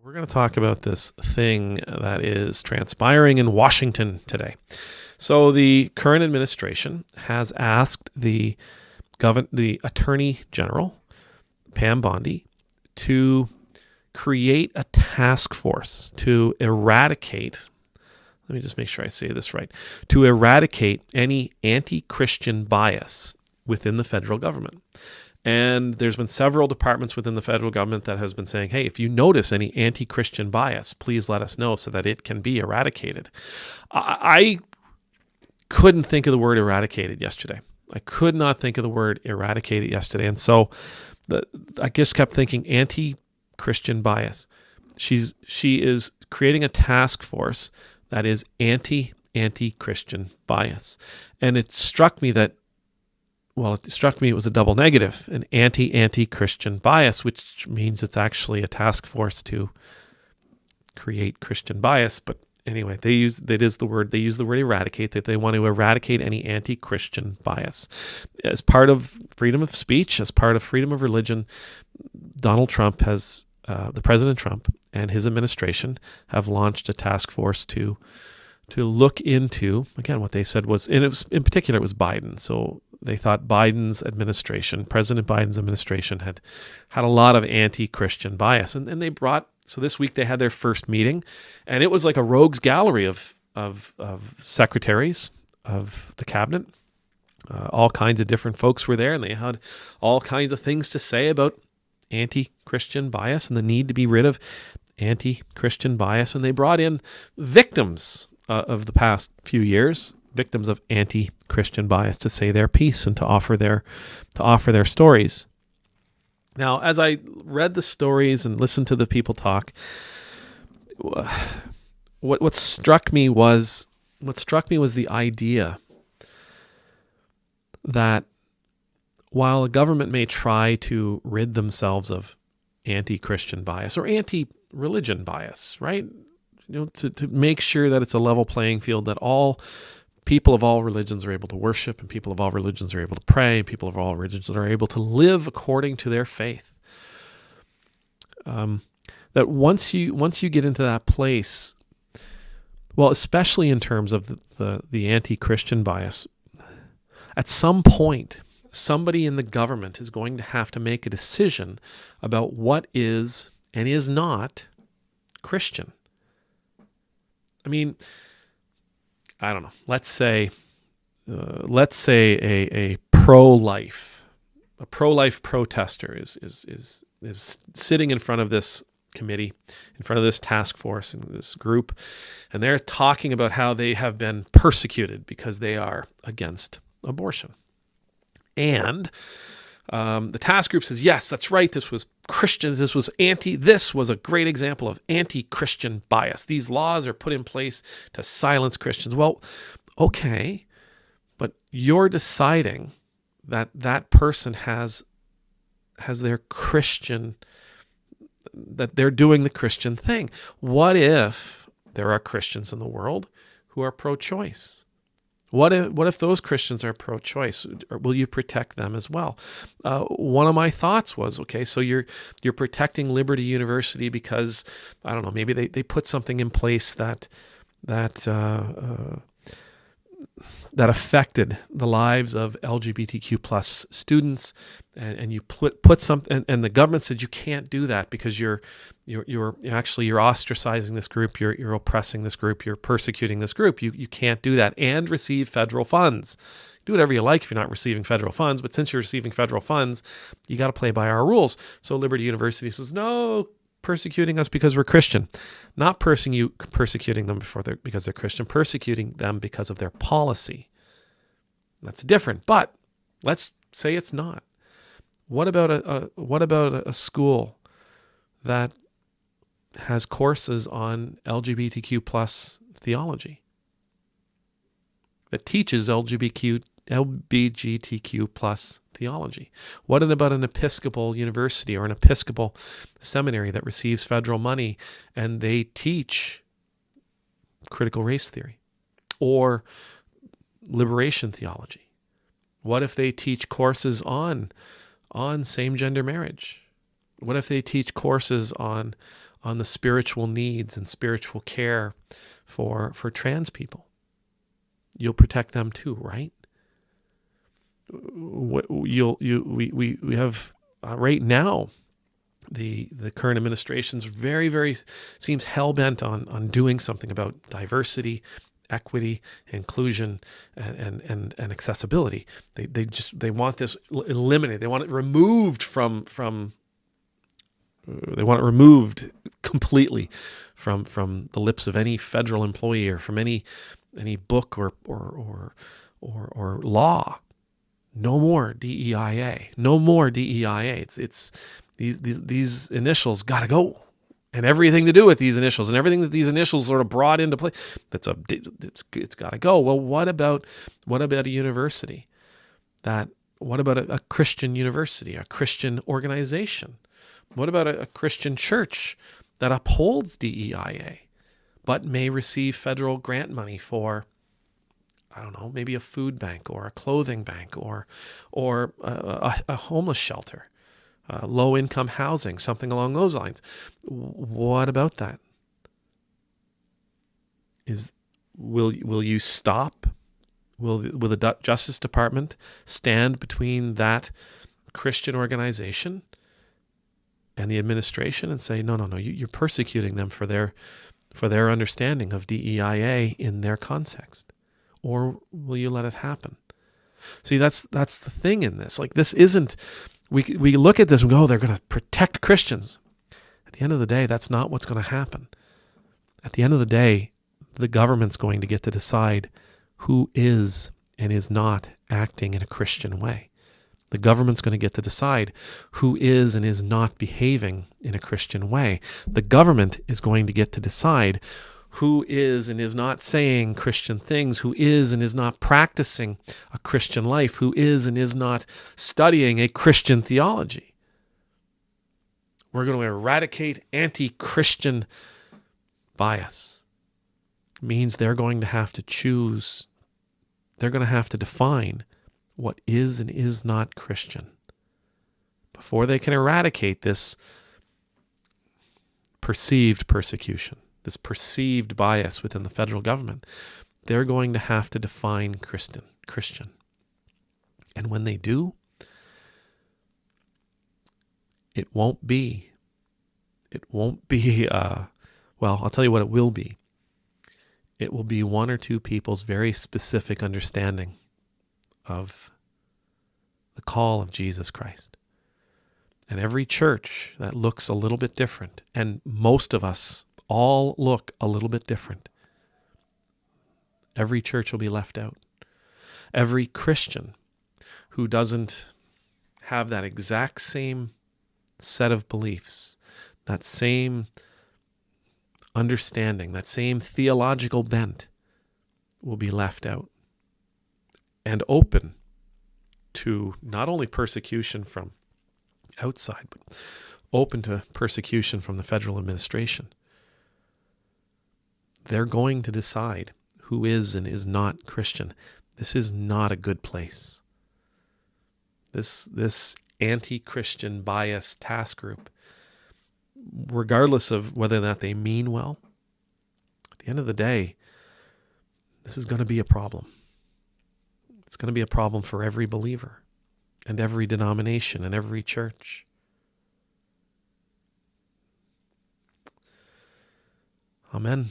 We're going to talk about this thing that is transpiring in Washington today. So the current administration has asked the Attorney General, Pam Bondi, to create a task force to eradicate, let me just make sure I say this right, to eradicate any anti-Christian bias within the federal government. And there's been several departments within the federal government that has been saying, hey, if you notice any anti-Christian bias, please let us know so that it can be eradicated. I couldn't think of the word eradicated yesterday. I could not think of the word eradicated yesterday. And so I just kept thinking anti-Christian bias. She is creating a task force that is anti-Christian bias. And it struck me that it was a double negative, an anti-Christian bias, which means it's actually a task force to create Christian bias. But anyway, they use the word eradicate, that they want to eradicate any anti-Christian bias. As part of freedom of speech, as part of freedom of religion, Donald Trump has, the President Trump and his administration have launched a task force to look into, again, what they said was, and in particular, it was Biden. So they thought President Biden's administration had a lot of anti-Christian bias. And they so this week they had their first meeting, and it was like a rogues gallery of secretaries of the cabinet. All kinds of different folks were there, and they had all kinds of things to say about anti-Christian bias and the need to be rid of anti-Christian bias. And they brought in victims of the past few years, victims of anti-Christian bias, to say their piece and to offer their stories. Now, as I read the stories and listened to the people talk, what struck me was the idea that while a government may try to rid themselves of anti-Christian bias or anti-religion bias, right? To make sure that it's a level playing field, that all people of all religions are able to worship, and people of all religions are able to pray, and people of all religions are able to live according to their faith. That once you get into that place, well, especially in terms of the anti-Christian bias, at some point, somebody in the government is going to have to make a decision about what is and is not Christian. I mean, I don't know. Let's say a pro-life protester is sitting in front of this committee, in front of this task force and this group, and they're talking about how they have been persecuted because they are against abortion. And the task group says, yes, that's right. This was Christians. This was a great example of anti-Christian bias. These laws are put in place to silence Christians. Well, okay, but you're deciding that person has their Christian, that they're doing the Christian thing. What if there are Christians in the world who are pro-choice? What if those Christians are pro-choice? Will you protect them as well? One of my thoughts was, okay, so you're protecting Liberty University because, I don't know, maybe they put something in place that affected the lives of LGBTQ plus students, and you put something, and the government said you can't do that because you're ostracizing this group, you're oppressing this group, you're persecuting this group. You can't do that and receive federal funds. Do whatever you like if you're not receiving federal funds, but since you're receiving federal funds, you got to play by our rules. So Liberty University says, no, persecuting us because we're Christian. Not persecuting them because they're Christian, persecuting them because of their policy. That's different, but let's say it's not. What about a school that has courses on LGBTQ plus theology, that teaches LGBTQ plus theology? What about an Episcopal university or an Episcopal seminary that receives federal money and they teach critical race theory or liberation theology? What if they teach courses on same-gender marriage? What if they teach courses on on the spiritual needs and spiritual care for trans people. You'll protect them too, right? We have right now, the current administration's very seems hell-bent on doing something about diversity, equity, inclusion, and accessibility. They want this eliminated. They want it removed they want it removed completely from the lips of any federal employee or from any book or law. No more DEIA. No more DEIA. It's these initials got to go, and everything to do with these initials and everything that these initials sort of brought into play. It's got to go. Well, what about a university? What about a Christian university, a Christian organization? What about a Christian church that upholds DEIA, but may receive federal grant money for, I don't know, maybe a food bank or a clothing bank or a homeless shelter, low-income housing, something along those lines? What about that? Will you stop? Will the Justice Department stand between that Christian organization and the administration and say, no, you're persecuting them for their understanding of DEIA in their context? Or will you let it happen? See, that's the thing in this. Like, this isn't, we look at this and go, oh, they're going to protect Christians. At the end of the day, that's not what's going to happen. At the end of the day, the government's going to get to decide who is and is not acting in a Christian way. The government's going to get to decide who is and is not behaving in a Christian way. The government is going to get to decide who is and is not saying Christian things, who is and is not practicing a Christian life, who is and is not studying a Christian theology. We're going to eradicate anti-Christian bias. It means they're going to have to choose. They're going to have to define what is and is not Christian before they can eradicate this perceived persecution, this perceived bias within the federal government. They're going to have to define Christian. And when they do, it won't be, well, I'll tell you what it will be. It will be one or two people's very specific understanding of the call of Jesus Christ. And every church that looks a little bit different, and most of us all look a little bit different, every church will be left out. Every Christian who doesn't have that exact same set of beliefs, that same understanding, that same theological bent, will be left out and open to not only persecution from outside, but open to persecution from the federal administration. They're going to decide who is and is not Christian. This is not a good place. This anti-Christian bias task group, regardless of whether or not they mean well, at the end of the day, this is going to be a problem. It's going to be a problem for every believer and every denomination and every church. Amen.